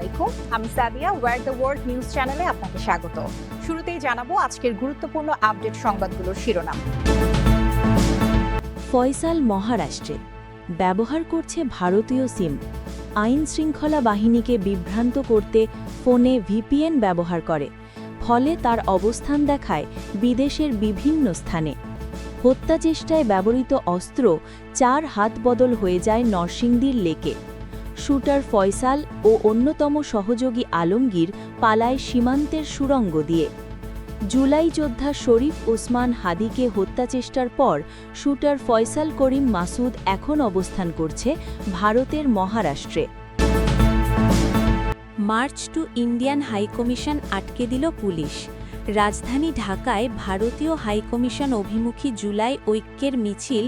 আলাইকুম, আমি সাদিয়া ওয়ার দ্য ওয়ার্ল্ড নিউজ চ্যানেলে আপনাকে স্বাগত। শুরুতেই জানাবো আজকের গুরুত্বপূর্ণ আপডেট সংবাদগুলোর শিরোনাম। ফয়সাল মহারাষ্ট্রে ব্যবহার করছে ভারতীয় সিম। আইন শৃঙ্খলা বাহিনীকে বিভ্রান্ত করতে ফোনে ভিপিএন ব্যবহার করে, ফলে তার অবস্থান দেখায় বিদেশের বিভিন্ন স্থানে। হত্যাচেষ্টায় ব্যবহৃত অস্ত্র 4 হাত বদল হয়ে যায় নরসিংদীর লেকে। শুটার ফয়সাল ও অন্যতম সহযোগী আলমগীর পালায় সীমান্তের সুড়ঙ্গ দিয়ে। জুলাই যোদ্ধা শরীফ ওসমান হাদিকে হত্যাচেষ্টার পর শুটার ফয়সাল করিম মাসুদ এখন অবস্থান করছে ভারতের মহারাষ্ট্রে। মার্চ টু ইন্ডিয়ান হাইকমিশন আটকে দিল পুলিশ। রাজধানী ঢাকায় ভারতীয় হাইকমিশন অভিমুখী জুলাই ঐক্যের মিছিল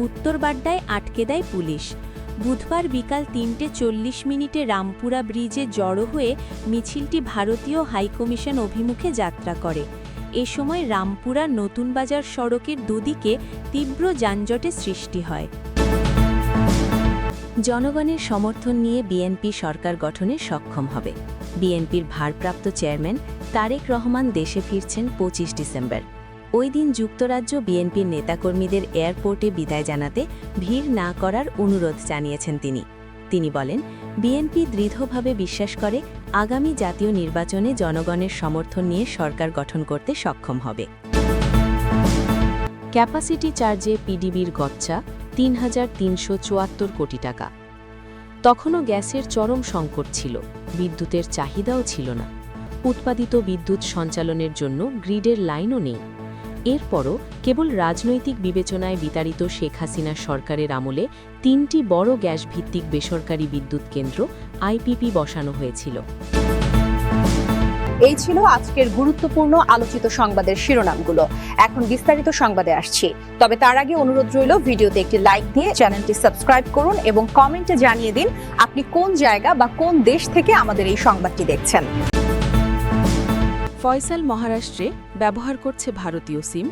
উত্তরবাড্ডায় আটকে দেয় পুলিশ। বুধবার বিকাল 3:40 রামপুরা ব্রিজে জড়ো হয়ে মিছিলটি ভারতীয় হাইকমিশন অভিমুখে যাত্রা করে। এ সময় রামপুরা নতুন বাজার সড়কের দুদিকে তীব্র যানজটের সৃষ্টি হয়। জনগণের সমর্থন নিয়ে বিএনপি সরকার গঠনে সক্ষম হবে। বিএনপির ভারপ্রাপ্ত চেয়ারম্যান তারেক রহমান দেশে ফিরছেন 25 ডিসেম্বর। ওই দিন যুক্তরাজ্য বিএনপির নেতাকর্মীদের এয়ারপোর্টে বিদায় জানাতে ভিড় না করার অনুরোধ জানিয়েছেন তিনি বলেন, বিএনপি দৃঢ়ভাবে বিশ্বাস করে আগামী জাতীয় নির্বাচনে জনগণের সমর্থন নিয়ে সরকার গঠন করতে সক্ষম হবে। ক্যাপাসিটি চার্জে পিডিবির গচ্চা ৩,৩৭৪ কোটি টাকা। তখনও গ্যাসের চরম সংকট ছিল, বিদ্যুতের চাহিদাও ছিল না। উৎপাদিত বিদ্যুৎ সঞ্চালনের জন্য গ্রিডের লাইনও নেই। এরপরও কেবল রাজনৈতিক বিবেচনায় বিতাড়িত শেখ হাসিনা সরকারের আমলে 3টি বড় গ্যাসভিত্তিক বেসরকারি বিদ্যুৎ কেন্দ্র আইপিপি বসানো হয়েছিল। এই ছিল আজকের গুরুত্বপূর্ণ আলোচিত সংবাদের শিরোনামগুলো। এখন বিস্তারিত সংবাদে আসছি, তবে তার আগে অনুরোধ রইল ভিডিওতে একটি লাইক দিয়ে চ্যানেলটি সাবস্ক্রাইব করুন এবং কমেন্টে জানিয়ে দিন আপনি কোন জায়গা বা কোন দেশ থেকে আমাদের এই সংবাদটি দেখছেন। ফয়সাল মহারাষ্ট্রে ব্যবহার করছে ভারতীয় সিম।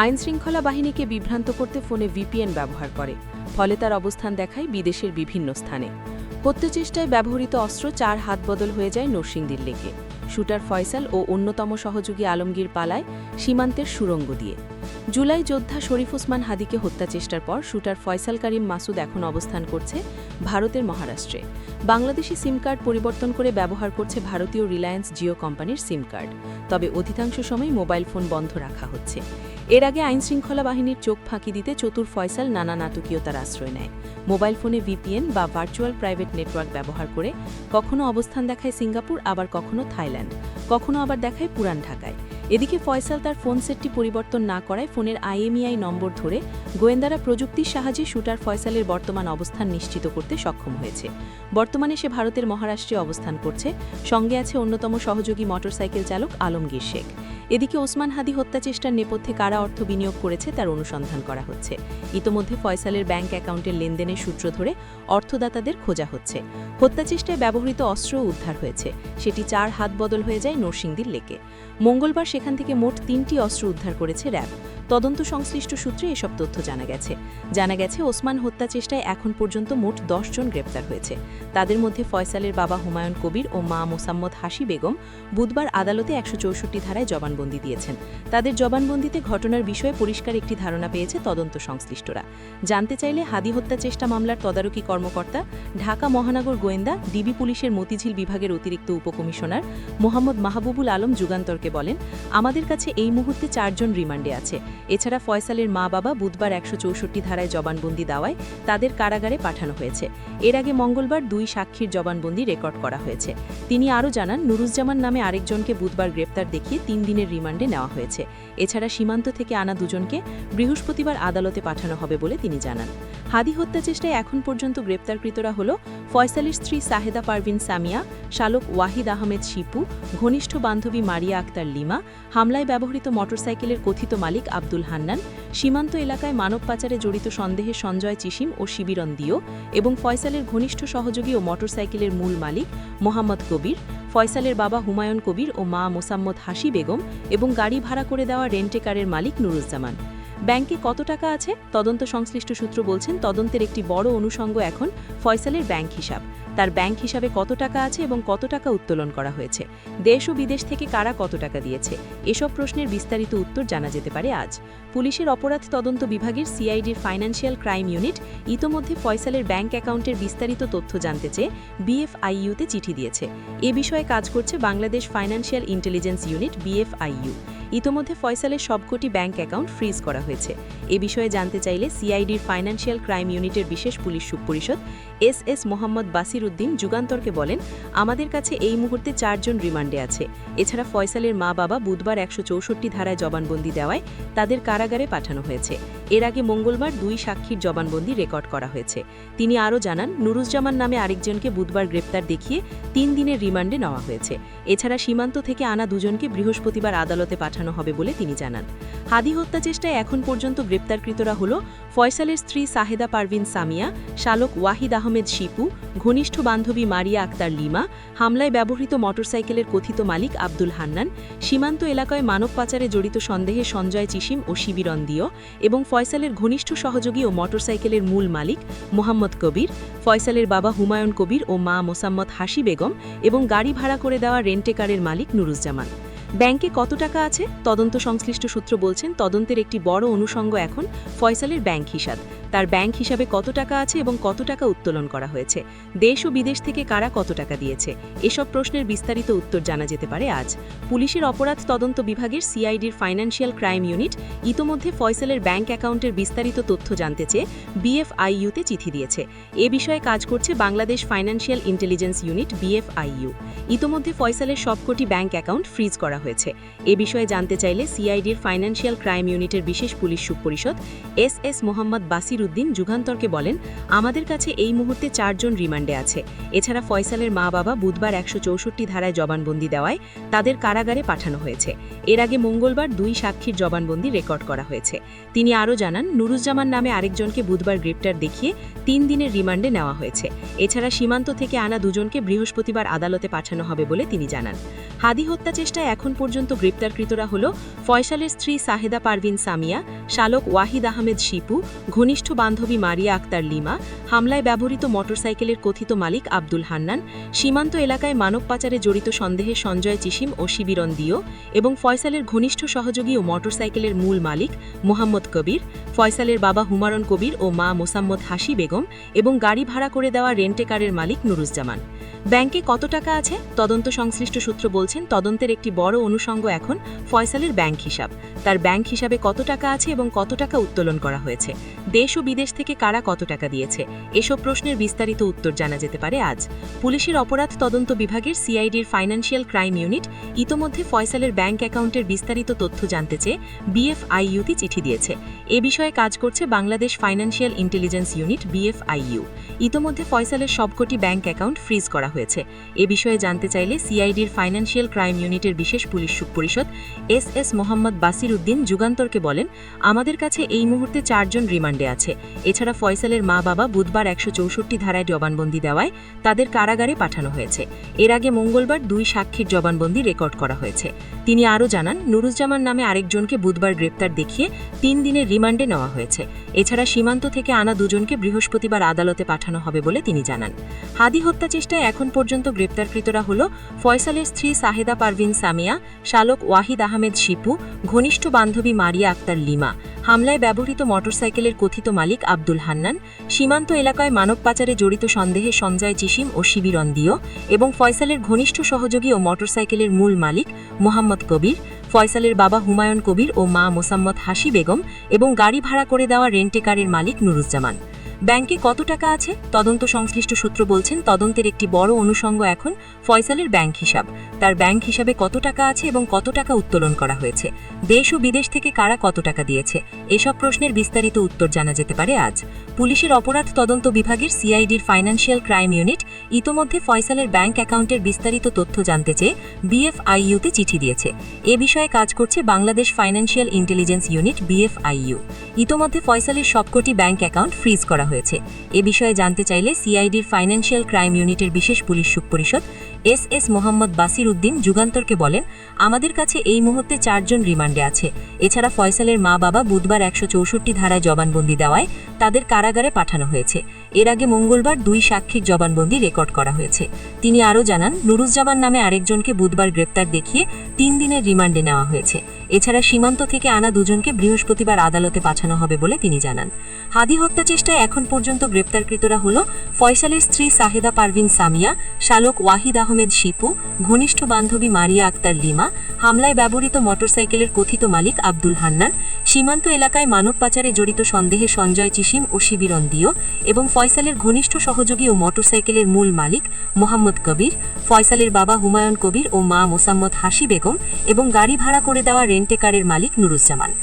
আইনশৃঙ্খলা বাহিনীকে বিভ্রান্ত করতে ফোনে ভিপিএন ব্যবহার করে, ফলে তার অবস্থান দেখায় বিদেশের বিভিন্ন স্থানে। হত্যাচেষ্টায় ব্যবহৃত অস্ত্র 4 হাত বদল হয়ে যায় নরসিংদীর লেকে। শুটার ফয়সাল ও অন্যতম সহযোগী আলমগীর পালায় সীমান্তের সুড়ঙ্গ দিয়ে। জুলাই যোদ্ধা শরীফ ওসমান হাদিকে হত্যাচেষ্টার পর শুটার ফয়সাল করিম মাসুদ এখন অবস্থান করছে ভারতের মহারাষ্ট্রে। বাংলাদেশি সিম কার্ড পরিবর্তন করে ব্যবহার করছে ভারতীয় রিলায়েন্স জিও কোম্পানির সিম কার্ড, তবে অধিকাংশ সময় মোবাইল ফোন বন্ধ রাখা হচ্ছে। এর আগে আইনশৃঙ্খলা বাহিনীর চোখ ফাঁকি দিতে চতুর ফয়সাল নানা নাটকীয়তার আশ্রয় নেয়। মোবাইল ফোনে ভিপিএন বা ভার্চুয়াল প্রাইভেট নেটওয়ার্ক ব্যবহার করে কখনো অবস্থান দেখায় সিঙ্গাপুর, আবার কখনো থাইল্যান্ড, কখনো আবার দেখায় পুরান ঢাকায়। এদিকে ফয়সাল তার ফোন সেটটি পরিবর্তন না করায় ফোনের আইএমইআই নম্বর ধরে গোয়েন্দারা প্রযুক্তির সাহায্যে শুটার ফয়সালের বর্তমান অবস্থান নিশ্চিত করতে সক্ষম হয়েছে। বর্তমানে সে ভারতের মহারাষ্ট্রে অবস্থান করছে। সঙ্গে আছে অন্যতম সহযোগী মোটরসাইকেল চালক আলমগীর শেখ। এদিকে ওসমান হাদি হত্যাচেষ্টার নেপথ্যে কারা অর্থ বিনিয়োগ করেছে তার অনুসন্ধান করা হচ্ছে। ইতোমধ্যে ফয়সালের ব্যাংক অ্যাকাউন্টের লেনদেনের সূত্র ধরে অর্থদাতাদের খোঁজা হচ্ছে। হত্যাচেষ্টায় ব্যবহৃত অস্ত্রও উদ্ধার হয়েছে, সেটি 4 হাত বদল হয়ে যায় নরসিংদীর লেকে। মঙ্গলবার সেখান থেকে মোট 3টি অস্ত্র উদ্ধার করেছে র্যাব। তদন্ত সংশ্লিষ্ট সূত্রে এসব তথ্য জানা গেছে ওসমান হত্যাচেষ্টায় এখন পর্যন্ত মোট 10 জন গ্রেপ্তার হয়েছে। তাদের মধ্যে ফয়সালের বাবা হুমায়ুন কবির ও মা মোসাম্মদ হাসি বেগম বুধবার আদালতে 164 ধারায় জবানবন্দি দিয়েছেন। তাদের জবানবন্দিতে ঘটনার বিষয়ে পরিষ্কার একটি ধারণা পেয়েছে তদন্ত সংশ্লিষ্টরা। জানতে চাইলে হাদি হত্যা চেষ্টা মামলার তদারকি কর্মকর্তা, ঢাকা মহানগর গোয়েন্দা ডিবি পুলিশের মতিঝিল বিভাগের অতিরিক্ত উপকমিশনার মোহাম্মদ মাহবুবুল আলম যুগান্তরকে বলেন, আমাদের কাছে এই মুহূর্তে 4 জন রিমান্ডে আছে। এছাড়া ফয়সালের মা বাবা বুধবার 164 ধারায় জবানবন্দি দেওয়ায় তাদের কারাগারে পাঠানো হয়েছে। এর আগে মঙ্গলবার 2 সাক্ষীর জবানবন্দি রেকর্ড করা হয়েছে। তিনি আরও জানান, নুরুজ্জামান নামে আরেকজনকে বুধবার গ্রেপ্তার দেখিয়ে 3 দিনের রিমান্ডে নেওয়া হয়েছে। এছাড়া সীমান্ত থেকে আনা 2 জনকে বৃহস্পতিবার আদালতে পাঠানো হবে বলে তিনি জানান। হাদি হত্যাচেষ্টায় এখন পর্যন্ত গ্রেপ্তারকৃতরা হল ফয়সালের স্ত্রী সাহেদা পারভিন সামিয়া, শালক ওয়াহিদ আহমেদ শিপু, ঘনিষ্ঠ বান্ধবী মারিয়া আক্তার লিমা, হামলায় ব্যবহৃত মোটরসাইকেলের কথিত মালিক আব্দুল হান্নান, সীমান্ত এলাকায় মানব পাচারে জড়িত সন্দেহে সঞ্জয় চিসিম ও শিবিরন দিও এবং ফয়সালের ঘনিষ্ঠ সহযোগী ও মোটরসাইকেলের মূল মালিক মোহাম্মদ কবির, ফয়সালের বাবা হুমায়ুন কবির ও মা মোসাম্মদ হাসি বেগম এবং গাড়ি ভাড়া করে দেওয়া রেন্টেকারের মালিক নুরুজ্জামান। ব্যাংকে কত টাকা আছে? তদন্ত সংশ্লিষ্ট সূত্র বলছেন, তদন্তের একটি বড় অনুষঙ্গ এখন ফয়সালের ব্যাংক হিসাব। তার ব্যাংক হিসাবে কত টাকা আছে এবং কত টাকা উত্তোলন করা হয়েছে, দেশ ও বিদেশ থেকে কারা কত টাকা দিয়েছে, এসব প্রশ্নের বিস্তারিত উত্তর জানা যেতে পারে আজ। পুলিশের অপরাধ তদন্ত বিভাগের সিআইডির ফাইন্যান্সিয়াল ক্রাইম ইউনিট ইতোমধ্যে ফয়সালের ব্যাংক অ্যাকাউন্টের বিস্তারিত তথ্য জানতে চেয়ে বিএফআইইউতে চিঠি দিয়েছে। এ বিষয়ে কাজ করছে Bangladesh financial intelligence unit BFIU. ইতোমধ্যে ফয়সালের সবকটি ব্যাংক অ্যাকাউন্ট ফ্রিজ করা হয়েছে। এ বিষয়ে জানতে চাইলে সিআইডির ফাইন্যান্সিয়াল ক্রাইম ইউনিটের বিশেষ পুলিশ সুপরিষদ এস মোহাম্মদ বাসির উদ্দিন যুগান্তরকে বলেন, আমাদের কাছে এই মুহূর্তে 4 জন রিমান্ডে আছে। এছাড়া ফয়সালের মা বাবা বুধবার 164 ধারায় জবানবন্দি দেওয়ায় তাদের কারাগারে পাঠানো হয়েছে। এর আগে মঙ্গলবার 2 সাক্ষীর জবানবন্দি রেকর্ড করা হয়েছে। তিনি আরও জানান, নুরুজ্জামান নামে আরেকজনকে বুধবার গ্রেপ্তার দেখিয়ে 3 দিনের রিমান্ডে নেওয়া হয়েছে। এছাড়া সীমান্ত থেকে আনা দুজনকে বৃহস্পতিবার আদালতে পাঠানো হবে বলে তিনি জানান। হাদি হত্যা চেষ্টায় এখন পর্যন্ত গ্রেপ্তারকৃতরা হল ফয়সালের স্ত্রী সাহেদা পারভিন সামিয়া, শালক ওয়াহিদ আহমেদ শিপু, ঘনিষ্ঠ বান্ধবী মারিয়া আক্তার লিমা, হামলায় ব্যবহৃত মোটরসাইকেলের কথিত মালিক আব্দুল হান্নান, সীমান্ত এলাকায় মানব পাচারে জড়িত সন্দেহে সঞ্জয় চিশিম ও শিবিরন দিও এবং ফয়সালের ঘনিষ্ঠ সহযোগী ও মোটরসাইকেলের মূল মালিক মোহাম্মদ কবির, ফয়সালের বাবা হুমায়ুন কবির ও মা মোসাম্মদ হাসি বেগম এবং গাড়ি ভাড়া করে দেওয়া রেন্টেকারের মালিক নুরুজ্জামান। ব্যাংকে কত টাকা আছে? তদন্ত সংশ্লিষ্ট সূত্র বলছেন, তদন্তের একটি বড় অনুষঙ্গ এখন ফয়সালের ব্যাংক হিসাব। তার ব্যাংক হিসাবে কত টাকা আছে এবং কত টাকা উত্তোলন করা হয়েছে, দেশ ও বিদেশ থেকে কারা কত টাকা দিয়েছে, এসব প্রশ্নের বিস্তারিত উত্তর জানা যেতে পারে আজ। পুলিশের অপরাধ তদন্ত বিভাগের সিআইডির ফাইন্যান্সিয়াল ক্রাইম ইউনিট ইতোমধ্যে ফয়সালের ব্যাংক অ্যাকাউন্টের বিস্তারিত তথ্য জানতে চেয়ে বিএফআইইউতে চিঠি দিয়েছে। এ বিষয়ে কাজ করছে Bangladesh financial intelligence unit BFIU. ইতোমধ্যে ফয়সালের সবকটি ব্যাংক অ্যাকাউন্ট ফ্রিজ করা হয়েছে। এ বিষয়ে জানতে চাইলে সিআইডির ফাইন্যান্সিয়াল ক্রাইম ইউনিটের বিশেষ পুলিশ সুপরিষদ এস মোহাম্মদ বাসির উদ্দিন যুগান্তরকে বলেন, আমাদের কাছে এই মুহূর্তে 4 জন রিমান্ডে আছে। এছাড়া ফয়সালের মা বাবা বুধবার 164 ধারায় জবানবন্দি দেওয়ায় তাদের কারাগারে পাঠানো হয়েছে। এর আগে মঙ্গলবার 2 সাক্ষীর জবানবন্দি রেকর্ড করা হয়েছে। তিনি আরও জানান, নুরুজ্জামান নামে আরেকজনকে বুধবার গ্রেপ্তার দেখিয়ে 3 দিনের রিমান্ডে নেওয়া হয়েছে। এছাড়া সীমান্ত থেকে আনা দুজনকে বৃহস্পতিবার আদালতে পাঠানো হবে বলে তিনি জানান। হাদি হত্যা চেষ্টায় এখন পর্যন্ত গ্রেপ্তারকৃতরা হল ফয়সালের স্ত্রী সাহেদা পারভিন সামিয়া, শালক ওয়াহিদ আহমেদ শিপু, ঘনিষ্ঠ বান্ধবী মারিয়া আক্তার লিমা, হামলায় ব্যবহৃত মোটরসাইকেলের কথিত মালিক আব্দুল হান্নান, সীমান্ত এলাকায় মানব পাচারে জড়িত সন্দেহে সঞ্জয় চিশিম ও শিবিরন দিও এবং ফয়সালের ঘনিষ্ঠ সহযোগী ও মোটরসাইকেলের মূল মালিক মোহাম্মদ কবির, ফয়সালের বাবা হুমায়ুন কবির ও মা মোসাম্মদ হাসি বেগম এবং গাড়ি ভাড়া করে দেওয়া রেন্টেকারের মালিক নুরুজ্জামান। ব্যাংকে কত টাকা আছে? তদন্ত সংশ্লিষ্ট সূত্র বলছেন, তদন্তের একটি বড় অনুষঙ্গ এখন ফয়সালের ব্যাংক হিসাব। তার ব্যাংক হিসাবে কত টাকা আছে এবং কত টাকা উত্তোলন করা হয়েছে, দেশ ও বিদেশ থেকে কারা কত টাকা দিয়েছে, এসব প্রশ্নের বিস্তারিত উত্তর জানা যেতে পারে আজ। পুলিশের অপরাধ তদন্ত বিভাগের সিআইডির ফাইন্যান্সিয়াল ক্রাইম ইউনিট ইতোমধ্যে ফয়সালের ব্যাংক অ্যাকাউন্টের বিস্তারিত তথ্য জানতে চেয়ে বিএফআইইউতে চিঠি দিয়েছে। এ বিষয়ে কাজ করছে Bangladesh financial intelligence unit BFIU. ইতোমধ্যে ফয়সালের সবকটি ব্যাংক অ্যাকাউন্ট ফ্রিজ করা হয়েছে। এ বিষয়ে জানতে চাইলে সিআইডির ফাইন্যান্সিয়াল ক্রাইম ইউনিটের বিশেষ পুলিশ সুপরিষদ এস মোহাম্মদ বাসির উদ্দিন যুগান্তরকে বলেন, আমাদের কাছে এই মুহূর্তে 4 জন রিমান্ডে আছে। এছাড়া ফয়সালের মা বাবা বুধবার 164 ধারায় জবানবন্দি দেওয়ায় তাদের কারাগারে পাঠানো হয়েছে। এর আগে মঙ্গলবার 2 সাক্ষীর জবানবন্দি রেকর্ড করা হয়েছে। তিনি আরও জানান, নুরুজ্জামান নামে আরেকজনকে বুধবার গ্রেপ্তার দেখিয়ে 3 দিনের রিমান্ডে নেওয়া হয়েছে। এছাড়া সীমান্ত থেকে আনা দুজনকে বৃহস্পতিবার আদালতে পাঠানো হবে বলে তিনি জানান। হাদি হত্যা চেষ্টায় এখন পর্যন্ত গ্রেপ্তারকৃতরা হল ফয়সালের স্ত্রী সাহেদা পারভিন সামিয়া, শালক ওয়াহিদ আহমেদ শিপু, ঘনিষ্ঠ বান্ধবী মারিয়া আক্তার লিমা, হামলায় ব্যবহৃত মোটরসাইকেলের কথিত মালিক আব্দুল হান্নান, সীমান্ত এলাকায় মানব পাচারে জড়িত সন্দেহে সঞ্জয় চিশিম ও শিবিরন দিও এবং ফয়সালের ঘনিষ্ঠ সহযোগী ও মোটরসাইকেলের মূল মালিক মোহাম্মদ কবির, ফয়সালের বাবা হুমায়ুন কবির ও মা মোসাম্মদ হাসি বেগম এবং গাড়ি ভাড়া করে দেওয়া রেন্টেকারের মালিক নুরুজ্জামান। ব্যাংকে কত টাকা আছে? তদন্ত সংশ্লিষ্ট সূত্র বলছেন, তদন্তের একটি বড় অনুষঙ্গ এখন ফয়সালের ব্যাংক হিসাব। তার ব্যাংক হিসাবে কত টাকা আছে এবং কত টাকা উত্তোলন করা হয়েছে, দেশ ও বিদেশ থেকে কারা কত টাকা দিয়েছে, এসব প্রশ্নের বিস্তারিত উত্তর জানা যেতে পারে আজ। পুলিশের অপরাধ তদন্ত বিভাগের সিআইডির ফাইন্যান্সিয়াল ক্রাইম ইউনিট ইতোমধ্যে ফয়সালের ব্যাংক অ্যাকাউন্টের বিস্তারিত তথ্য জানতে চেয়ে বিএফআইইউতে চিঠি দিয়েছে। এ বিষয়ে কাজ করছে Bangladesh financial intelligence unit BFIU. ইতোমধ্যে ফয়সালের সবকটি ব্যাংক অ্যাকাউন্ট ফ্রিজ করা হয়েছে। এ বিষয়ে জানতে চাইলে সিআইডির ফাইন্যান্সিয়াল ক্রাইম ইউনিটের বিশেষ পুলিশ সুপরিষদ এস মোহাম্মদ বাসির উদ্দিন যুগান্তরকে বলেন, আমাদের কাছে এই মুহূর্তে 4 জন রিমান্ডে আছে। এছাড়া ফয়সালের মা বাবা বুধবার 164 ধারায় জবানবন্দি দেওয়ায় তাদের কারাগারে পাঠানো হয়েছে। এর আগে মঙ্গলবার 2 সাক্ষীর জবানবন্দি রেকর্ড করা হয়েছে। তিনি আরও জানান, নুরুজ্জামান নামে আরেকজনকে বুধবার গ্রেপ্তার দেখিয়ে 3 দিনের রিমান্ডে নেওয়া হয়েছে। এছাড়া সীমান্ত থেকে আনা দুজনকে বৃহস্পতিবার আদালতে পাঠানো হবে বলে তিনি জানান। হাদি হত্যা চেষ্টায় এখন পর্যন্ত গ্রেপ্তারকৃতরা হল ফয়সালের স্ত্রী সাহেদা পারভিন সামিয়া, শালক ওয়াহিদ আহমেদ শিপু, ঘনিষ্ঠ বান্ধবী মারিয়া আক্তার লিমা, হামলায় ব্যবহৃত মোটরসাইকেলের কথিত মালিক আব্দুল হান্নান, সীমান্ত এলাকায় মানব পাচারে জড়িত সন্দেহে সঞ্জয় চিশিম ও শিবিরন দিও এবং ফয়সালের ঘনিষ্ঠ সহযোগী ও মোটরসাইকেলের মূল মালিক মোহাম্মদ কবির, ফয়সালের বাবা হুমায়ুন কবির ও মা মোসাম্মদ হাসি বেগম এবং গাড়ি ভাড়া করে দেওয়া রেন্টেকারের মালিক নুরুজ্জামান।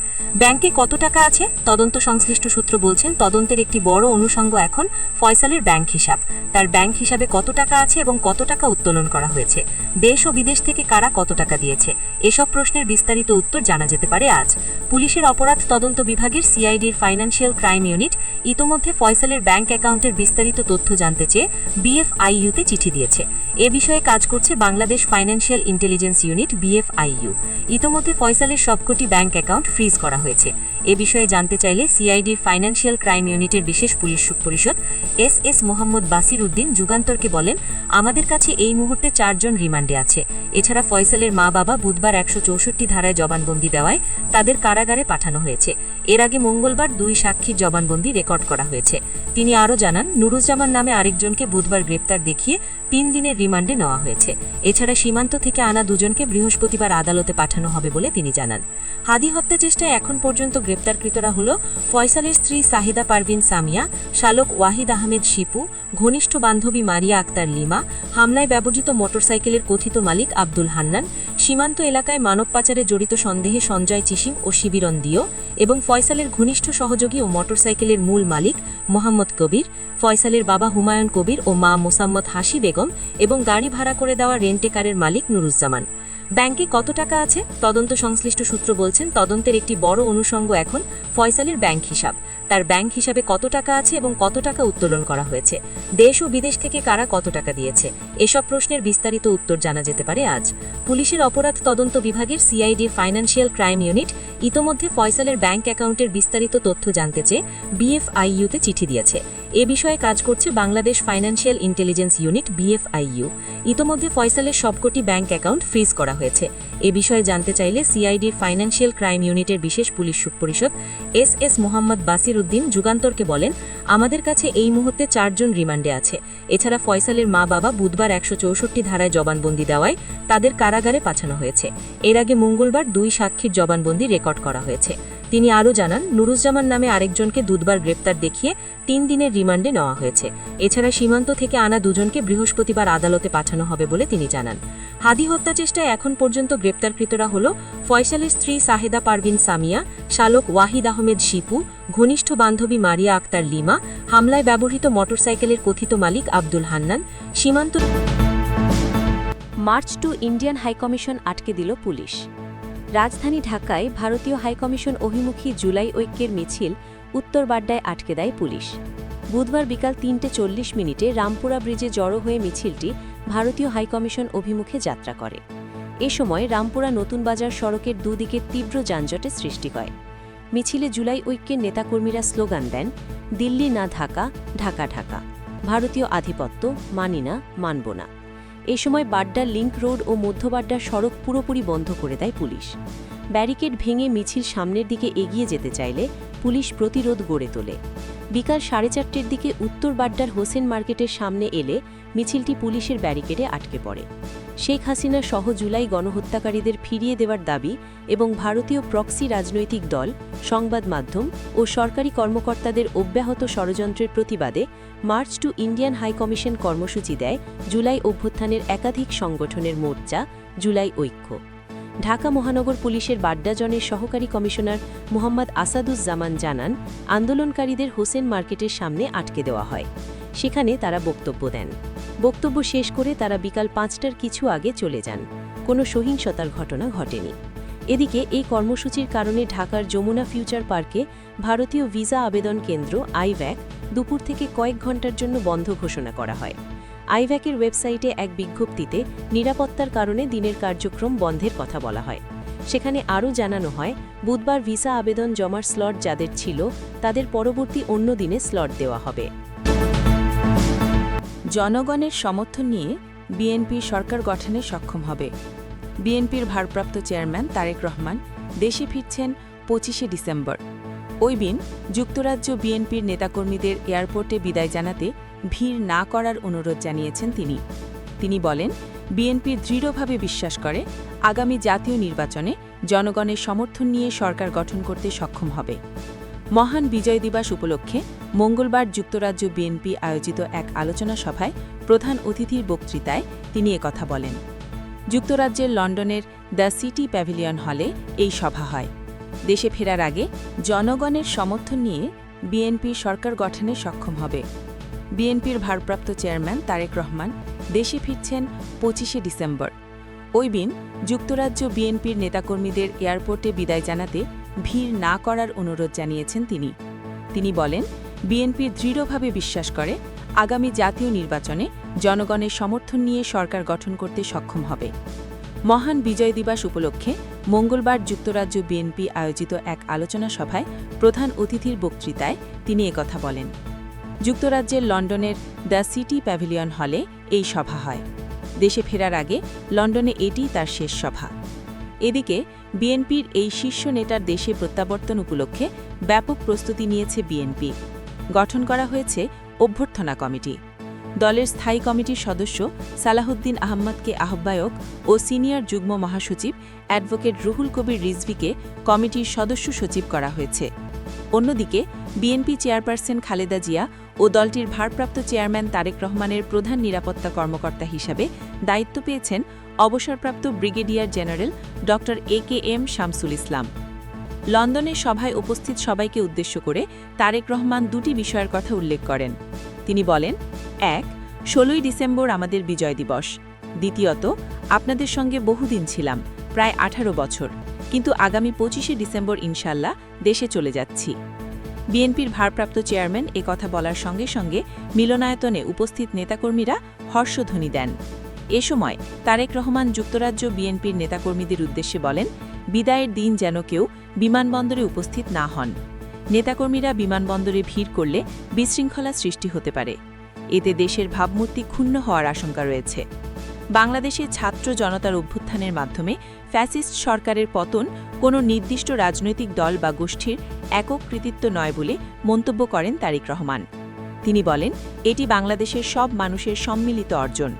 ব্যাংকে কত টাকা আছে? তদন্ত সংশ্লিষ্ট সূত্র বলছেন, তদন্তের একটি বড় অনুষঙ্গ এখন ফয়সালের ব্যাংক হিসাব। তার ব্যাংক হিসাবে কত টাকা আছে এবং কত টাকা উত্তোলন করা হয়েছে, দেশ ও বিদেশ থেকে কারা কত টাকা দিয়েছে, এসব প্রশ্নের বিস্তারিত উত্তর জানা যেতে পারে আজ। পুলিশের অপরাধ তদন্ত বিভাগের সিআইডির ফাইন্যান্সিয়াল ক্রাইম ইউনিট ইতোমধ্যে ফয়সালের ব্যাংক অ্যাকাউন্টের বিস্তারিত তথ্য জানতে চেয়ে বিএফআইইউতে চিঠি দিয়েছে। এ বিষয়ে কাজ করছে Bangladesh financial intelligence unit BFIU. ইতোমধ্যে ফয়সালের সবকটি ব্যাংক অ্যাকাউন্ট ফ্রিজ করা হয়েছে। এ বিষয়ে জানতে চাইলে সিআইডির ফাইন্যান্সিয়াল ক্রাইম ইউনিটের বিশেষ পুলিশ পরিষদ এস মোহাম্মদ বাসির উদ্দিন যুগান্তরকে বলেন, আমাদের কাছে এই মুহূর্তে 4 জন রিমান্ডে আছে। এছাড়া ফয়সালের মা বাবা বুধবার 164 ধারায় জবানবন্দি দেওয়ায় তাদের কারাগারে পাঠানো হয়েছে। এর আগে মঙ্গলবার 2 সাক্ষীর জবানবন্দি রেকর্ড করা হয়েছে। তিনি আরও জানান, নুরুজ্জামান নামে আরেকজনকে বুধবার গ্রেপ্তার দেখিয়ে 3 দিনের রিমান্ডে নেওয়া হয়েছে। এছাড়া সীমান্ত থেকে আনা দুজনকে বৃহস্পতিবার আদালতে পাঠানো হবে বলে তিনি জানান। হাদি হত্যা চেষ্টায় এখন পর্যন্ত গ্রেপ্তারকৃতরা হল ফয়সালের স্ত্রী সাহেদা পারভিন সামিয়া, শালক ওয়াহিদ আহমেদ শিপু, ঘনিষ্ঠ বান্ধবী মারিয়া আক্তার লিমা, হামলায় ব্যবহৃত মোটরসাইকেলের কথিত মালিক আব্দুল হান্নান, সীমান্ত এলাকায় মানব পাচারে জড়িত সন্দেহে সঞ্জয় চিশিম ও শিবিরন দিও এবং ফয়সালের ঘনিষ্ঠ সহযোগী ও মোটরসাইকেলের মূল মালিক মোহাম্মদ কবির, ফয়সালের বাবা হুমায়ুন কবির ও মা মোসাম্মদ হাসি বেগম এবং গাড়ি ভাড়া করে দেওয়া রেন্টেকারের মালিক নুরুজ্জামান। ব্যাংকে কত টাকা আছে? তদন্ত সংশ্লিষ্ট সূত্র বলছেন, তদন্তের একটি বড় অনুষঙ্গ এখন ফয়সালের ব্যাংক হিসাব। তার ব্যাংক হিসাবে কত টাকা আছে এবং কত টাকা উত্তোলন করা হয়েছে, দেশ ও বিদেশ থেকে কারা কত টাকা দিয়েছে, এসব প্রশ্নের বিস্তারিত উত্তর জানা যেতে পারে আজ। পুলিশের অপরাধ তদন্ত বিভাগের সিআইডির ফাইন্যান্সিয়াল ক্রাইম ইউনিট ইতোমধ্যে ফয়সালের ব্যাংক অ্যাকাউন্টের বিস্তারিত তথ্য জানতে চেয়ে বিএফআইইউতে চিঠি দিয়েছে। এ বিষয়ে কাজ করছে Bangladesh financial intelligence unit BFIU. ইতোমধ্যে ফয়সালের সবকটি ব্যাংক অ্যাকাউন্ট ফ্রিজ করা হয়েছে। এ বিষয়ে জানতে চাইলে সিআইডির ফাইন্যান্সিয়াল ক্রাইম ইউনিটের বিশেষ পুলিশ পরিষদ এস মোহাম্মদ বাসির উদ্দিন যুগান্তরকে বলেন, আমাদের কাছে এই মুহূর্তে 4 জন রিমান্ডে আছে। এছাড়া ফয়সালের মা বাবা বুধবার 164 ধারায় জবানবন্দি দেওয়ায় তাদের কারাগারে পাঠানো হয়েছে। এর আগে মঙ্গলবার 2 সাক্ষীর জবানবন্দি রেকর্ড করা হয়েছে। তিনি আরও জানান, নুরুজ্জামান নামে আরেকজনকে বুধবার গ্রেপ্তার দেখিয়ে 3 দিনের রিমান্ডে নেওয়া হয়েছে। এছাড়া সীমান্ত থেকে আনা দুজনকে বৃহস্পতিবার আদালতে পাঠানো হবে বলে তিনি জানান। হাদি হত্যা চেষ্টায় এখন পর্যন্ত গ্রেপ্তারকৃতরা হল ফয়সালের স্ত্রী সাহেদা পারভিন সামিয়া, শালক ওয়াহিদ আহমেদ শিপু, ঘনিষ্ঠ বান্ধবী মারিয়া আক্তার লিমা, হামলায় ব্যবহৃত মোটরসাইকেলের কথিত মালিক আব্দুল হান্নান, সীমান্ত। মার্চ টু ইন্ডিয়ান হাইকমিশন আটকে দিল পুলিশ। রাজধানী ঢাকায় ভারতীয় হাইকমিশন অভিমুখী জুলাই ঐক্যের মিছিল উত্তর বাড্ডায় আটকে দেয় পুলিশ। বুধবার বিকাল 3:40 রামপুরা ব্রিজে জড়ো হয়ে মিছিলটি ভারতীয় হাইকমিশন অভিমুখে যাত্রা করে। এ সময় রামপুরা নতুন বাজার সড়কের দুদিকে তীব্র যানজটের সৃষ্টি হয়। মিছিলে জুলাই ঐক্যের নেতাকর্মীরা স্লোগান দেন, দিল্লি না ঢাকা, ঢাকা ঢাকা, ভারতীয় আধিপত্য মানি না, মানব না। এ সময় বাড্ডার লিংক রোড ও মধ্য বাড্ডার সড়ক পুরোপুরি বন্ধ করে দেয় পুলিশ। ব্যারিকেড ভেঙে মিছিল সামনের দিকে এগিয়ে যেতে চাইলে পুলিশ প্রতিরোধ গড়ে তোলে। বিকাল 4:30টার দিকে উত্তর বাড্ডার হোসেন মার্কেটের সামনে এলে মিছিলটি পুলিশের ব্যারিকেডে আটকে পড়ে। শেখ হাসিনা সহ জুলাই গণহত্যাকারীদের ফিরিয়ে দেওয়ার দাবি এবং ভারতীয় প্রক্সি রাজনৈতিক দল, সংবাদ মাধ্যম ও সরকারি কর্মকর্তাদের অব্যাহত ষড়যন্ত্রের প্রতিবাদে মার্চ টু ইন্ডিয়ান হাইকমিশন কর্মসূচি দেয় জুলাই অভ্যুত্থানের একাধিক সংগঠনের মোর্চা জুলাই ঐক্য। ঢাকা মহানগর পুলিশের বাড্ডা জোনের সহকারী কমিশনার মোহাম্মদ আসাদুজ্জামান জানান, আন্দোলনকারীদের হোসেন মার্কেটের সামনে আটকে দেওয়া হয়। সেখানে তারা বক্তব্য দেন। বক্তব্য শেষ করে তারা বিকাল 5টার কিছু আগে চলে যান। কোনো সহিংসতার ঘটনা ঘটেনি। এদিকে এই কর্মসূচির কারণে ঢাকার যমুনা ফিউচার পার্কে ভারতীয় ভিসা আবেদন কেন্দ্র আইভ্যাক দুপুর থেকে কয়েক ঘণ্টার জন্য বন্ধ ঘোষণা করা হয়। আইভ্যাকের ওয়েবসাইটে এক বিজ্ঞপ্তিতে নিরাপত্তার কারণে দিনের কার্যক্রম বন্ধের কথা বলা হয়। সেখানে আরও জানানো হয়, বুধবার ভিসা আবেদন জমার স্লট যাদের ছিল তাদের পরবর্তী অন্য দিনে স্লট দেওয়া হবে। জনগণের সমর্থন নিয়ে বিএনপি সরকার গঠনে সক্ষম হবে। বিএনপির ভারপ্রাপ্ত চেয়ারম্যান তারেক রহমান দেশে ফিরছেন ২৫শে ডিসেম্বর। ওই দিন যুক্তরাজ্য বিএনপির নেতাকর্মীদের এয়ারপোর্টে বিদায় জানাতে ভিড় না করার অনুরোধ জানিয়েছেন তিনি। তিনি বলেন, বিএনপি দৃঢ়ভাবে বিশ্বাস করে আগামী জাতীয় নির্বাচনে জনগণের সমর্থন নিয়ে সরকার গঠন করতে সক্ষম হবে। মহান বিজয় দিবস উপলক্ষে মঙ্গলবার যুক্তরাজ্য বিএনপি আয়োজিত এক আলোচনা সভায় প্রধান অতিথির বক্তৃতায় তিনি একথা বলেন। যুক্তরাজ্যের লন্ডনের দ্য সিটি প্যাভিলিয়ন হলে এই সভা হয়। দেশে ফেরার আগে জনগণের সমর্থন নিয়ে বিএনপি সরকার গঠনে সক্ষম হবে। বিএনপির ভারপ্রাপ্ত চেয়ারম্যান তারেক রহমান দেশে ফিরছেন ২৫শে ডিসেম্বর। ওই দিন যুক্তরাজ্য বিএনপির নেতাকর্মীদের এয়ারপোর্টে বিদায় জানাতে ভিড় না করার অনুরোধ জানিয়েছেন তিনি। তিনি বলেন, বিএনপি দৃঢ়ভাবে বিশ্বাস করে আগামী জাতীয় নির্বাচনে জনগণের সমর্থন নিয়ে সরকার গঠন করতে সক্ষম হবে। মহান বিজয় দিবস উপলক্ষে মঙ্গলবার যুক্তরাজ্য বিএনপি আয়োজিত এক আলোচনা সভায় প্রধান অতিথির বক্তৃতায় তিনি একথা বলেন। যুক্তরাজ্যের লন্ডনের দ্য সিটি প্যাভিলিয়ন হলে এই সভা হয়। দেশে ফেরার আগে লন্ডনে এটিই তার শেষ সভা। এদিকে বিএনপির এই শীর্ষ নেতার দেশে প্রত্যাবর্তন উপলক্ষে ব্যাপক প্রস্তুতি নিয়েছে বিএনপি। গঠন করা হয়েছে অভ্যর্থনা কমিটি। দলের স্থায়ী কমিটির সদস্য সালাহুদ্দিন আহমদকে আহ্বায়ক ও সিনিয়র যুগ্ম মহাসচিব অ্যাডভোকেট রুহুল কবির রিজভীকে কমিটির সদস্য সচিব করা হয়েছে। অন্যদিকে বিএনপি চেয়ারপারসন খালেদা জিয়া ও দলটির ভারপ্রাপ্ত চেয়ারম্যান তারেক রহমানের প্রধান নিরাপত্তা কর্মকর্তা হিসাবে দায়িত্ব পেয়েছেন অবসরপ্রাপ্ত ব্রিগেডিয়ার জেনারেল ড. AKM শামসুল ইসলাম। লন্ডনের সভায় উপস্থিত সবাইকে উদ্দেশ্য করে তারেক রহমান দুটি বিষয়ের কথা উল্লেখ করেন। তিনি বলেন, ১. ১৬ই ডিসেম্বর আমাদের বিজয় দিবস। দ্বিতীয়ত, আপনাদের সঙ্গে বহুদিন ছিলাম, প্রায় ১৮ বছর, কিন্তু আগামী ২৫শে ডিসেম্বর ইনশাল্লাহ দেশে চলে যাচ্ছি। বিএনপির ভারপ্রাপ্ত চেয়ারম্যান কথা বলার সঙ্গে সঙ্গে মিলনায়তনে উপস্থিত নেতাকর্মীরা হর্ষধ্বনি দেন। এ সময় তারেক রহমান যুক্তরাজ্য বিএনপির নেতাকর্মীদের উদ্দেশ্যে বলেন, বিদায়ের দিন যেন কেউ বিমানবন্দরে উপস্থিত না হন। নেতাকর্মীরা বিমানবন্দরে ভিড় করলে বিশৃঙ্খলা সৃষ্টি হতে পারে। এতে দেশের ভাবমূর্তি ক্ষুণ্ণ হওয়ার আশঙ্কা রয়েছে। বাংলাদেশে ছাত্র জনতার অভ্যুত্থানের মাধ্যমে ফ্যাসিস্ট সরকারের পতন কোনো নির্দিষ্ট রাজনৈতিক দল বা গোষ্ঠীর একক কৃতিত্ব নয় বলে মন্তব্য করেন তারেক রহমান। তিনি বলেন, এটি বাংলাদেশের সব মানুষের সম্মিলিত অর্জন।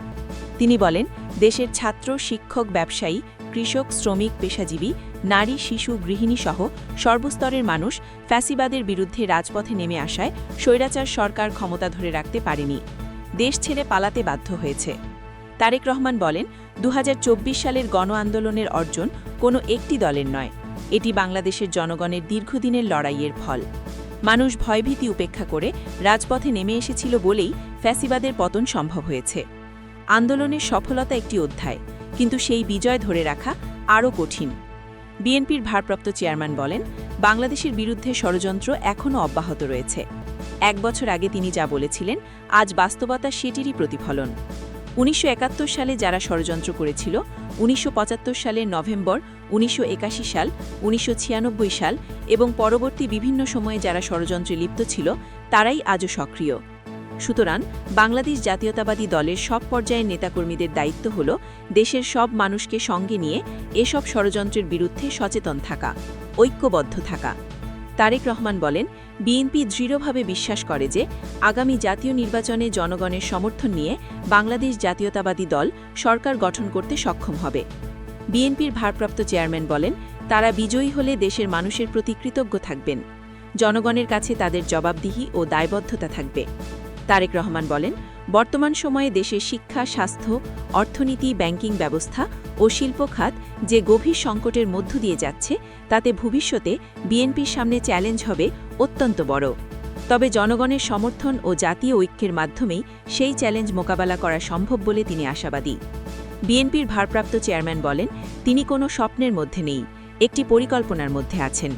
তিনি বলেন, দেশের ছাত্র, শিক্ষক, ব্যবসায়ী, কৃষক, শ্রমিক, পেশাজীবী, নারী, শিশু, গৃহিণী সহ সর্বস্তরের মানুষ ফ্যাসিবাদের বিরুদ্ধে রাজপথে নেমে আসায় স্বৈরাচার সরকার ক্ষমতা ধরে রাখতে পারেনি, দেশ ছেড়ে পালাতে বাধ্য হয়েছে। তারেক রহমান বলেন, ২০২৪ সালের গণ আন্দোলনের অর্জন কোনো একটি দলের নয়, এটি বাংলাদেশের জনগণের দীর্ঘদিনের লড়াইয়ের ফল। মানুষ ভয়ভীতি উপেক্ষা করে রাজপথে নেমে এসেছিল বলেই ফ্যাসিবাদের পতন সম্ভব হয়েছে। আন্দোলনের সফলতা একটি অধ্যায়, কিন্তু সেই বিজয় ধরে রাখা আরও কঠিন। বিএনপির ভারপ্রাপ্ত চেয়ারম্যান বলেন, বাংলাদেশের বিরুদ্ধে ষড়যন্ত্র এখনও অব্যাহত রয়েছে। ১ বছর আগে তিনি যা বলেছিলেন, আজ বাস্তবতা সেটিরই প্রতিফলন। ১৯৭১ সালে যারা ষড়যন্ত্র করেছিল, ১৯৭৫ সালের নভেম্বর, ১৯৮১ সাল, ১৯৯৬ সাল এবং পরবর্তী বিভিন্ন সময়ে যারা ষড়যন্ত্রে লিপ্ত ছিল, তারাই আজও সক্রিয়। সুতরাং বাংলাদেশ জাতীয়তাবাদী দলের সব পর্যায়ের নেতাকর্মীদের দায়িত্ব হল দেশের সব মানুষকে সঙ্গে নিয়ে এসব ষড়যন্ত্রের বিরুদ্ধে সচেতন থাকা, ঐক্যবদ্ধ থাকা। তারেক রহমান বলেন, বিএনপি দৃঢ়ভাবে বিশ্বাস করে যে আগামী জাতীয় নির্বাচনে জনগণের সমর্থন নিয়ে বাংলাদেশ জাতীয়তাবাদী দল সরকার গঠন করতে সক্ষম হবে। বিএনপির ভারপ্রাপ্ত চেয়ারম্যান বলেন, তারা বিজয়ী হলে দেশের মানুষের প্রতি কৃতজ্ঞ থাকবেন। জনগণের কাছে তাদের জবাবদিহি ও দায়বদ্ধতা থাকবে। তারেক রহমান বলেন, বর্তমান সময়ে দেশের শিক্ষা, স্বাস্থ্য, অর্থনীতি, ব্যাংকিং ব্যবস্থা ও শিল্প খাত যে গভীর সংকটের মধ্য দিয়ে যাচ্ছে, তাতে ভবিষ্যতে বিএনপির সামনে চ্যালেঞ্জ হবে অত্যন্ত বড়। তবে জনগণের সমর্থন ও জাতীয় ঐক্যের মাধ্যমেই সেই চ্যালেঞ্জ মোকাবেলা করা সম্ভব বলে তিনি আশাবাদী। বিএনপির ভারপ্রাপ্ত চেয়ারম্যান বলেন, তিনি কোনো স্বপ্নের মধ্যে নেই, একটি পরিকল্পনার মধ্যে আছেন।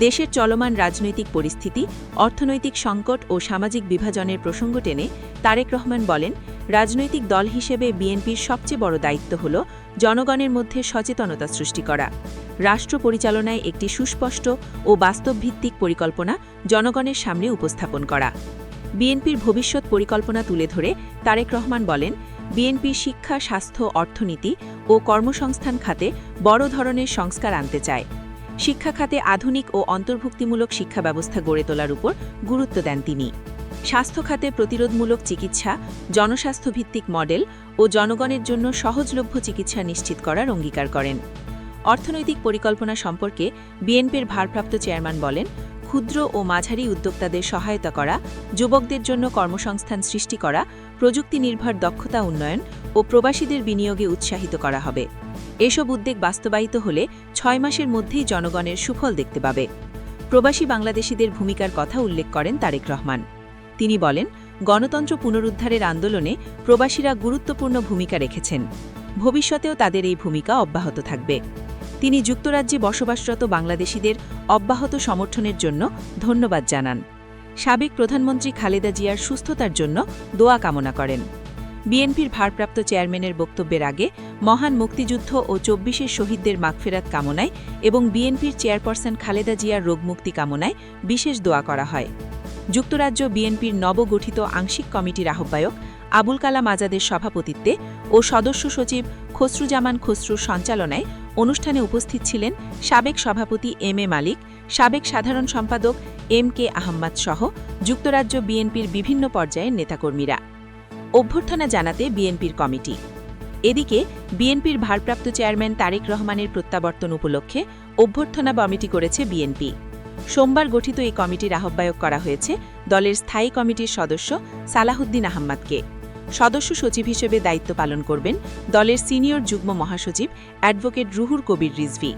দেশের চলমান রাজনৈতিক পরিস্থিতি, অর্থনৈতিক সংকট ও সামাজিক বিভাজনের প্রসঙ্গ টেনে তারেক রহমান বলেন, রাজনৈতিক দল হিসেবে বিএনপির সবচেয়ে বড় দায়িত্ব হল জনগণের মধ্যে সচেতনতা সৃষ্টি করা, রাষ্ট্র পরিচালনায় একটি সুস্পষ্ট ও বাস্তবভিত্তিক পরিকল্পনা জনগণের সামনে উপস্থাপন করা। বিএনপির ভবিষ্যৎ পরিকল্পনা তুলে ধরে তারেক রহমান বলেন, বিএনপি শিক্ষা, স্বাস্থ্য, অর্থনীতি ও কর্মসংস্থান খাতে বড় ধরনের সংস্কার আনতে চায়। শিক্ষা খাতে আধুনিক ও অন্তর্ভুক্তিমূলক শিক্ষা ব্যবস্থা গড়ে তোলার উপর গুরুত্ব দেন তিনি। স্বাস্থ্য খাতে প্রতিরোধমূলক চিকিৎসা, জনস্বাস্থ্যভিত্তিক মডেল ও জনগণের জন্য সহজলভ্য চিকিৎসা নিশ্চিত করার অঙ্গীকার করেন। অর্থনৈতিক পরিকল্পনা সম্পর্কে বিএনপির ভারপ্রাপ্ত চেয়ারম্যান বলেন, ক্ষুদ্র ও মাঝারি উদ্যোক্তাদের সহায়তা করা, যুবকদের জন্য কর্মসংস্থান সৃষ্টি করা, প্রযুক্তি নির্ভর দক্ষতা উন্নয়ন ও প্রবাসীদের বিনিয়োগে উৎসাহিত করা হবে। এসব উদ্যোগ বাস্তবায়িত হলে 6 মাসের মধ্যেই জনগণের সুফল দেখতে পাবে। প্রবাসী বাংলাদেশিদের ভূমিকার কথা উল্লেখ করেন তারেক রহমান। তিনি বলেন, গণতন্ত্র পুনরুদ্ধারের আন্দোলনে প্রবাসীরা গুরুত্বপূর্ণ ভূমিকা রেখেছেন। ভবিষ্যতেও তাদের এই ভূমিকা অব্যাহত থাকবে। তিনি যুক্তরাজ্যে বসবাসরত বাংলাদেশিদের অব্যাহত সমর্থনের জন্য ধন্যবাদ জানান। সাবেক প্রধানমন্ত্রী খালেদা জিয়ার সুস্থতার জন্য দোয়া কামনা করেন। বিএনপির ভারপ্রাপ্ত চেয়ারম্যানের বক্তব্যের আগে মহান মুক্তিযুদ্ধ ও 24-এর শহীদদের মাগফিরাত কামনায় এবং বিএনপির চেয়ারপারসন খালেদা জিয়ার রোগমুক্তি কামনায় বিশেষ দোয়া করা হয়। যুক্তরাজ্য বিএনপির নবগঠিত আংশিক কমিটির আহ্বায়ক আবুল কালাম আজাদের সভাপতিত্বে ও সদস্য সচিব খসরুজামান খসরুর সঞ্চালনায় অনুষ্ঠানে উপস্থিত ছিলেন সাবেক সভাপতি এম.এ. মালিক, সাবেক সাধারণ সম্পাদক এম.কে. আহম্মদ সহ যুক্তরাজ্য বিএনপির বিভিন্ন পর্যায়ের নেতাকর্মীরা। অভ্যর্থনা জানাতে বিএনপির কমিটি। এদিকে বিএনপির ভারপ্রাপ্ত চেয়ারম্যান তারেক রহমানের প্রত্যাবর্তন উপলক্ষে অভ্যর্থনা কমিটি করেছে বিএনপি। সোমবার গঠিত এই কমিটির আহ্বায়ক করা হয়েছে দলের স্থায়ী কমিটির সদস্য সালাহুদ্দিন আহম্মদকে। সদস্য সচিব হিসেবে দায়িত্ব পালন করবেন দলের সিনিয়র যুগ্ম মহাসচিব অ্যাডভোকেট রুহুল কবির রিজভী।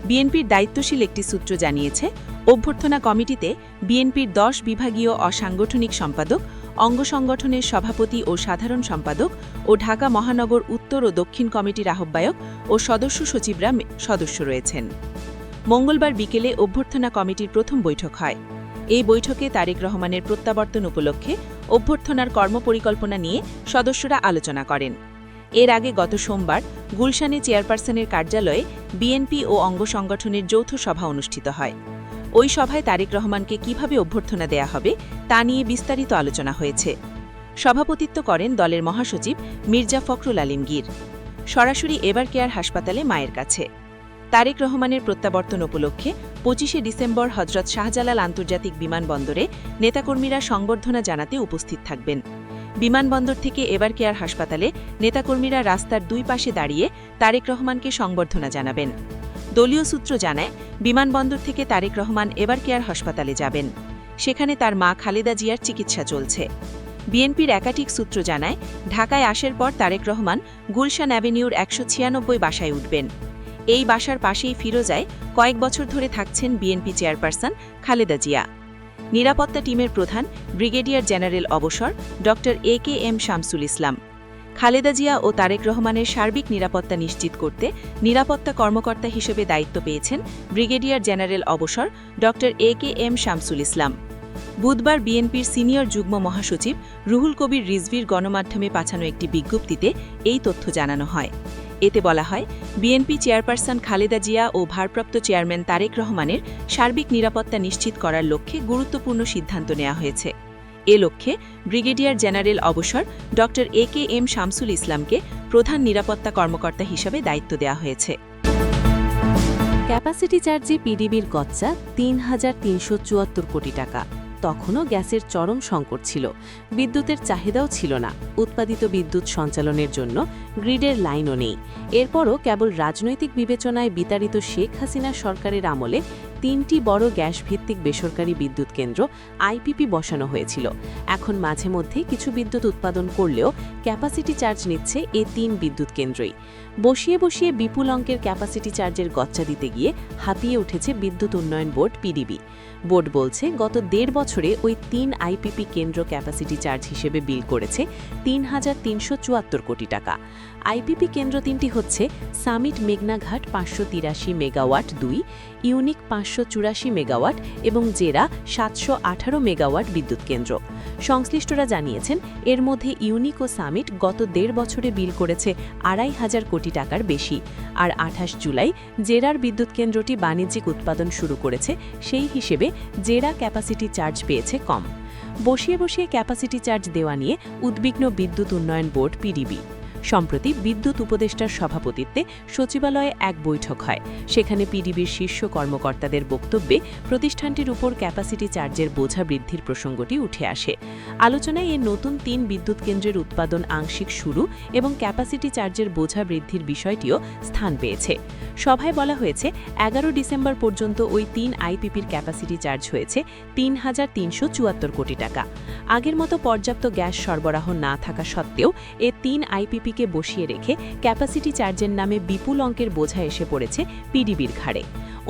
বিএনপির দায়িত্বশীল একটি সূত্র জানিয়েছে, অভ্যর্থনা কমিটিতে বিএনপির 10 বিভাগীয় অসাংগঠনিক সম্পাদক, অঙ্গ সংগঠনের সভাপতি ও সাধারণ সম্পাদক ও ঢাকা মহানগর উত্তর ও দক্ষিণ কমিটির আহ্বায়ক ও সদস্য সচিবরা সদস্য রয়েছেন। মঙ্গলবার বিকেলে অভ্যর্থনা কমিটির প্রথম বৈঠক হয়। এই বৈঠকে তারেক রহমানের প্রত্যাবর্তন উপলক্ষে অভ্যর্থনার কর্মপরিকল্পনা নিয়ে সদস্যরা আলোচনা করেন। এর আগে গত সোমবার গুলশানে চেয়ারপারসনের কার্যালয়ে বিএনপি ও অঙ্গ সংগঠনের যৌথ সভা অনুষ্ঠিত হয়। ওই সভায় তারেক রহমানকে কিভাবে অভ্যর্থনা দেয়া হবে তা নিয়ে বিস্তারিত আলোচনা হয়েছে। সভাপতিত্ব করেন দলের মহাসচিব মির্জা ফখরুল আলমগীর। সরাসরি এভার কেয়ার হাসপাতালে মায়ের কাছে। তারেক রহমানের প্রত্যাবর্তন উপলক্ষে 25শে ডিসেম্বর হজরত শাহজালাল আন্তর্জাতিক বিমানবন্দরে নেতাকর্মীরা সংবর্ধনা জানাতে উপস্থিত থাকবেন। বিমানবন্দর থেকে এভার কেয়ার হাসপাতালে নেতাকর্মীরা রাস্তার দুই পাশে দাঁড়িয়ে তারেক রহমানকে সংবর্ধনা জানাবেন। দলীয় সূত্র জানায়, বিমানবন্দর থেকে তারেক রহমান এভার কেয়ার হাসপাতালে যাবেন। সেখানে তার মা খালেদা জিয়ার চিকিৎসা চলছে। বিএনপির একাধিক সূত্র জানায়, ঢাকায় আসার পর তারেক রহমান গুলশান অ্যাভিনিউর 196 বাসায় উঠবেন। এই বাসার পাশেই ফিরোজায় কয়েক বছর ধরে থাকছেন বিএনপি চেয়ারপারসন খালেদা জিয়া। নিরাপত্তা টিমের প্রধান ব্রিগেডিয়ার জেনারেল অবসর ড.এ.কে.এম. শামসুল ইসলাম। খালেদা জিয়া ও তারেক রহমানের সার্বিক নিরাপত্তা নিশ্চিত করতে নিরাপত্তা কর্মকর্তা হিসেবে দায়িত্ব পেয়েছেন ব্রিগেডিয়ার জেনারেল অবসর ড.এ.কে.এম. শামসুল ইসলাম। বুধবার বিএনপির সিনিয়র যুগ্ম মহাসচিব রুহুল কবির রিজভীর গণমাধ্যমে পাঠানো একটি বিজ্ঞপ্তিতে এই তথ্য জানানো হয়। এতে বলা হয়, বিএনপি চেয়ারপারসন খালেদা জিয়া ও ভারপ্রাপ্ত চেয়ারম্যান তারেক রহমানের সার্বিক নিরাপত্তা নিশ্চিত করার লক্ষ্যে গুরুত্বপূর্ণ সিদ্ধান্ত নেওয়া হয়েছে। এ লক্ষ্যে ব্রিগেডিয়ার জেনারেল অবসর ড.এ.কে.এম. শামসুল ইসলামকে প্রধান নিরাপত্তা কর্মকর্তা হিসেবে দায়িত্ব দেওয়া হয়েছে। ক্যাপাসিটি চার্জে পিডিবির গচ্চা ৩,৩৭৪ কোটি টাকা। তখনও গ্যাসের চরম সংকট ছিল, বিদ্যুতের চাহিদাও ছিল না, উৎপাদিত বিদ্যুৎ সঞ্চালনের জন্য গ্রিডের লাইনও নেই। এরপরও কেবল রাজনৈতিক বিবেচনায় বিতাড়িত শেখ হাসিনা সরকারের আমলে 3টি বড় গ্যাসভিত্তিক বেসরকারি বিদ্যুৎ কেন্দ্র আইপিপি বসানো হয়েছিল। এখন মাঝে মধ্যে কিছু বিদ্যুৎ উৎপাদন করলেও ক্যাপাসিটি চার্জ নিচ্ছে এই 3 বিদ্যুৎ কেন্দ্রই। বসিয়ে বসিয়ে বিপুল অঙ্কের ক্যাপাসিটি চার্জের গচ্চা দিতে গিয়ে হাঁপিয়ে উঠেছে বিদ্যুৎ উন্নয়ন বোর্ড পিডিবি। বোর্ড বলছে, গত 1.5 বছরে ওই 3 আইপিপি কেন্দ্র ক্যাপাসিটি চার্জ হিসেবে বিল করেছে 3,374 কোটি টাকা। আইপিপি কেন্দ্র 3টি হচ্ছে সামিট মেঘনাঘাট 583 মেগাওয়াট 2, ইউনিক 584 মেগাওয়াট এবং জেরা 718 মেগাওয়াট বিদ্যুৎ কেন্দ্র। সংশ্লিষ্টরা জানিয়েছেন, এর মধ্যে ইউনিক ও সামিট গত 1.5 বছরে বিল করেছে 2,500 কোটি টাকার বেশি। আর 28 জুলাই জেরার বিদ্যুৎ কেন্দ্রটি বাণিজ্যিক উৎপাদন শুরু করেছে, সেই হিসেবে জেরা ক্যাপাসিটি চার্জ পেয়েছে কম। বসিয়ে বসিয়ে ক্যাপাসিটি চার্জ দেওয়া নিয়ে উদ্বিগ্ন বিদ্যুৎ উন্নয়ন বোর্ড পিডিবি। সম্প্রতি বিদ্যুৎ উপদেষ্টার সভাপতিত্বে সচিবালয়ে এক বৈঠক হয়। সেখানে পিডিবির শীর্ষ কর্মকর্তাদের বক্তব্যে প্রতিষ্ঠানটির উপর ক্যাপাসিটি চার্জের বোঝা বৃদ্ধির প্রসঙ্গটি উঠে আসে। আলোচনায় এর নতুন ৩ বিদ্যুৎ কেন্দ্রের উৎপাদন আংশিক শুরু এবং ক্যাপাসিটি চার্জের বোঝা বৃদ্ধির বিষয়টিও স্থান পেয়েছে। সভায় বলা হয়েছে ১১ ডিসেম্বর পর্যন্ত ওই ৩ আইপিপির ক্যাপাসিটি চার্জ হয়েছে ৩,৩৭৪ কোটি টাকা। আগের মতো পর্যাপ্ত গ্যাস সরবরাহ না থাকা সত্ত্বেও এ ৩ আইপিপিকে বসিয়ে রেখে ক্যাপাসিটি চার্জের নামে বিপুল অঙ্কের বোঝা এসে পড়েছে পিডিবির ঘাড়ে।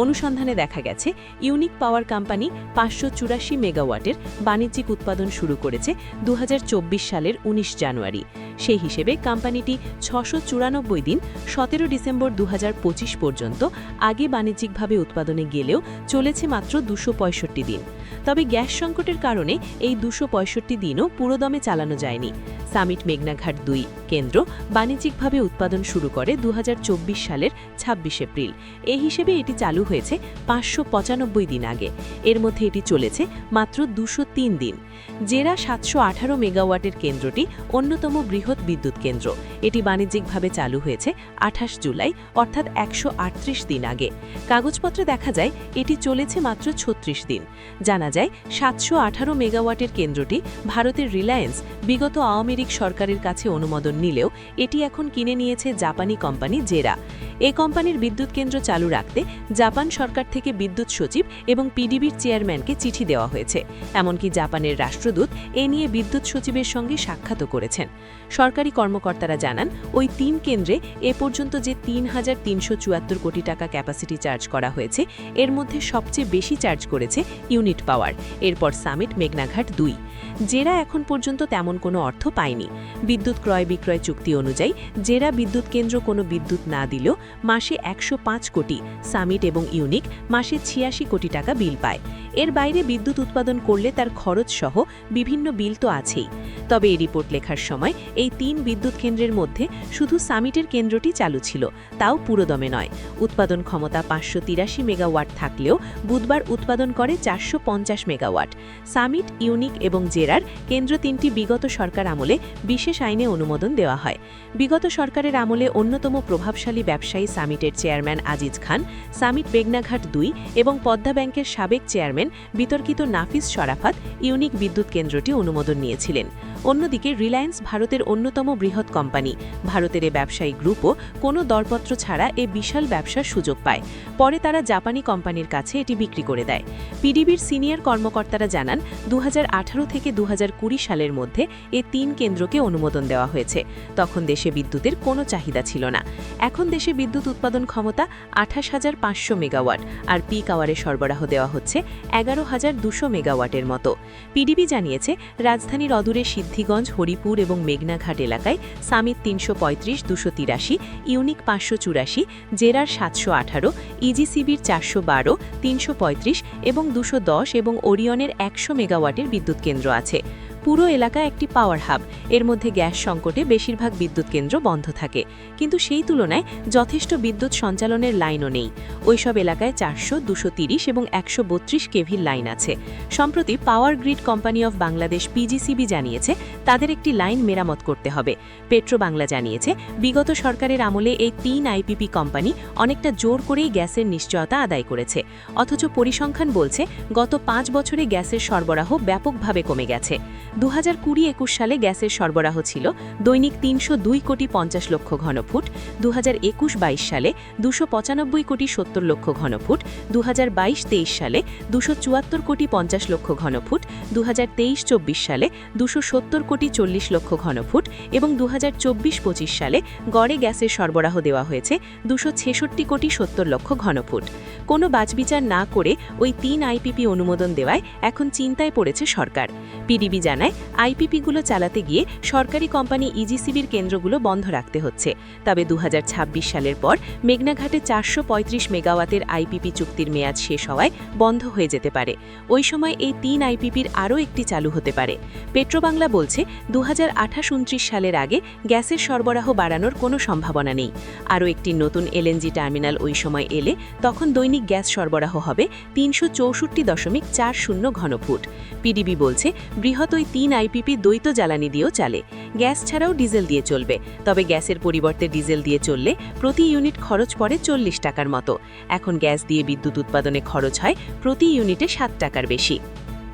অনুসন্ধানে দেখা গেছে ইউনিক পাওয়ার কোম্পানি ৫৮৪ মেগাওয়াটের বাণিজ্যিক উৎপাদন শুরু করেছে ২০২৪ সালের ১৯ জানুয়ারি। সেই হিসেবে কোম্পানিটি ৬৯৪ দিন ১৭ ডিসেম্বর ২০২৫ পর্যন্ত আগে বাণিজ্যিকভাবে উৎপাদনে গেলেও চলেছে মাত্র ২৬৫ দিন। তবে গ্যাস সংকটের কারণে এই ২৬৫ দিনও পুরোদমে চালানো যায়নি। সামিট মেঘনাঘাট ২ কেন্দ্র বাণিজ্যিকভাবে উৎপাদন শুরু করে ২০২৪ সালের ২৬ এপ্রিল। এই হিসেবে এটি চালু হয়েছে ৫৯৫ দিন আগে। এর মধ্যে এটি চলেছে মাত্র ২০৩ দিন। জেরা ৭১৮ মেগাওয়াটের কেন্দ্রটি অন্যতম বৃহৎ বিদ্যুৎ কেন্দ্র। এটি বাণিজ্যিকভাবে চালু হয়েছে ২৮ জুলাই, অর্থাৎ ১৩৮ দিন আগে। কাগজপত্রে দেখা যায় এটি চলেছে মাত্র ৩৬ দিন। জানা যায় ৭১৮ মেগাওয়াটের কেন্দ্রটি ভারতের রিলায়েন্স বিগত আওয়ামী লীগ সরকারের কাছে অনুমোদন নিলেও এটি এখন কিনে নিয়েছে জাপানি কোম্পানি জেরা। এ কোম্পানির বিদ্যুৎ কেন্দ্র চালু রাখতে জাপান সরকার থেকে বিদ্যুৎ সচিব এবং পিডিবির চেয়ারম্যানকে চিঠি দেওয়া হয়েছে। এমনকি জাপানের রাষ্ট্রদূত এ নিয়ে বিদ্যুৎ সচিবের সঙ্গে সাক্ষাৎও করেছেন। সরকারি কর্মকর্তারা জানান ওই ৩ কেন্দ্রে এ পর্যন্ত যে ৩,৩৭৪ কোটি টাকা ক্যাপাসিটি চার্জ করা হয়েছে এর মধ্যে সবচেয়ে বেশি চার্জ করেছে ইউনিট পাওয়ার, এরপর সামিট মেঘনাঘাট ২। জেরা এখন পর্যন্ত তেমন কোনো অর্থ পায়নি। বিদ্যুৎ ক্রয় বিক্রয় চুক্তি অনুযায়ী জেরা বিদ্যুৎ কেন্দ্র কোনো বিদ্যুৎ না দিলেও মাসে ১০৫ কোটি, সামিট এবং ইউনিক মাসে ৮৬ কোটি টাকা বিল পায়। এর বাইরে বিদ্যুৎ উৎপাদন করলে তার খরচ সহ বিভিন্ন বিল তো আছেই। তবে এই রিপোর্ট লেখার সময় এই ৩ বিদ্যুৎ কেন্দ্রের মধ্যে শুধু সামিটের কেন্দ্রটি চালু ছিল, তাও পুরোদমে নয়। উৎপাদন ক্ষমতা ৫৮৩ মেগাওয়াট থাকলেও বুধবার উৎপাদন করে ৪৫০ মেগাওয়াট। সামিট, ইউনিক এবং জেরার কেন্দ্র ৩টি বিগত সরকার আমলে বিশেষ আইনে অনুমোদন দেওয়া হয়। বিগত সরকারের আমলে অন্যতম প্রভাবশালী ব্যবসায়ী সামিটের চেয়ারম্যান আজিজ খান, সামিট মেঘনাঘাট ২ এবং পদ্মা ব্যাংকের সাবেক চেয়ারম্যান বিতর্কিত নাফিস শরাফাত ইউনিক বিদ্যুৎ কেন্দ্রটি অনুমোদন নিয়েছিলেন। অন্যদিকে রিলায়েন্স ভারতের অন্যতম বৃহৎ কোম্পানি। ভারতের এ ব্যবসায়ী গ্রুপও কোনো দরপত্র ছাড়া এ বিশাল ব্যবসার সুযোগ পায়। পরে তারা জাপানি কোম্পানির কাছে এটি বিক্রি করে দেয়। পিডিবির সিনিয়র কর্মকর্তারা জানান ২০১৮ থেকে ২০২০ সালের মধ্যে এ ৩ কেন্দ্রকে অনুমোদন দেওয়া হয়েছে। তখন দেশে বিদ্যুতের কোনো চাহিদা ছিল না। এখন দেশে বিদ্যুৎ উৎপাদন ক্ষমতা ২৮,৫০০ মেগাওয়াট, আর পিক আওয়ারে সরবরাহ দেওয়া হচ্ছে ১১,২০০ মেগাওয়াটের মতো। পিডিবি জানিয়েছে রাজধানীর অদূরে সিদ্ধিগঞ্জ, হরিপুর এবং মেঘনাঘাট এলাকায় সামিট ৩৩৫-২৮৩, ইউনিক ৫৮৪, জেরার ৭১৮, ইজিসিবির ৪১২, ৩৩৫ এবং ২১০ এবং ওরিয়নের ১০০ মেগাওয়াটের বিদ্যুৎ কেন্দ্র আছে। পুরো এলাকা একটি পাওয়ার হাব। এর মধ্যে গ্যাস সংকটে বেশিরভাগ বিদ্যুৎ কেন্দ্র বন্ধ থাকে, কিন্তু সেই তুলনায় যথেষ্ট বিদ্যুৎ সঞ্চালনের লাইনও নেই। ওইসব এলাকায় ৪০০, ২৩০ এবং ১৩২ কেভির লাইন আছে। সম্প্রতি power grid company of Bangladesh PGCB জানিয়েছে তাদের একটি লাইন মেরামত করতে হবে। পেট্রো বাংলা জানিয়েছে বিগত সরকারের আমলে এই ৩ আইপিপি কোম্পানি অনেকটা জোর করেই গ্যাসের নিশ্চয়তা আদায় করেছে। অথচ পরিসংখ্যান বলছে গত ৫ বছরে গ্যাসের সরবরাহ ব্যাপকভাবে কমে গেছে। ২০২০-২১ সালে গ্যাসের সরবরাহ ছিল দৈনিক ৩০২ কোটি ৫০ লক্ষ ঘনফুট, ২০২১-২২ সালে ২৯৫ কোটি ৭০ লক্ষ ঘনফুট, ২০২২-২৩ সালে ২৭৪ কোটি ৫০ লক্ষ ঘনফুট, ২০২৩-২৪ সালে ২৭০ কোটি ৪০ লক্ষ ঘনফুট এবং ২০২৪-২৫ সালে গড়ে গ্যাসের সরবরাহ দেওয়া হয়েছে ২৬৬ কোটি ৭০ লক্ষ ঘনফুট। কোনো বাছবিচার না করে ওই ৩ আইপিপি অনুমোদন দেওয়ায় এখন চিন্তায় পড়েছে সরকার। পিডিবি জানায় জানায়, আইপিপিগুলো চালাতে গিয়ে সরকারি কোম্পানি ইজিসিবির কেন্দ্রগুলো বন্ধ রাখতে হচ্ছে। তবে 2026 সালের পর মেঘনাঘাটে 435 মেগাওয়াটের আইপিপি চুক্তির মেয়াদ শেষ হওয়ায় বন্ধ হয়ে যেতে পারে। ওই সময় এই 3 আইপিপির আরও একটি চালু হতে পারে। পেট্রোবাংলা বলছে 2028-29 সালের আগে গ্যাসের সরবরাহ বাড়ানোর কোনো সম্ভাবনা নেই। আরও একটি নতুন এলএনজি টার্মিনাল ওই সময় এলে তখন দৈনিক গ্যাস সরবরাহ হবে 364.40 ঘনফুট। পিডিবি বলছে বৃহৎ ওই 3 আইপিপি দ্বৈত জ্বালানি দিয়েও চালে, গ্যাস ছাড়াও ডিজেল দিয়ে চলবে। তবে গ্যাসের পরিবর্তে ডিজেল দিয়ে চললে প্রতি ইউনিট খরচ পড়ে 40 টাকার মতো। এখন গ্যাস দিয়ে বিদ্যুৎ উৎপাদনে খরচ হয় প্রতি ইউনিটে 7 টাকার বেশি।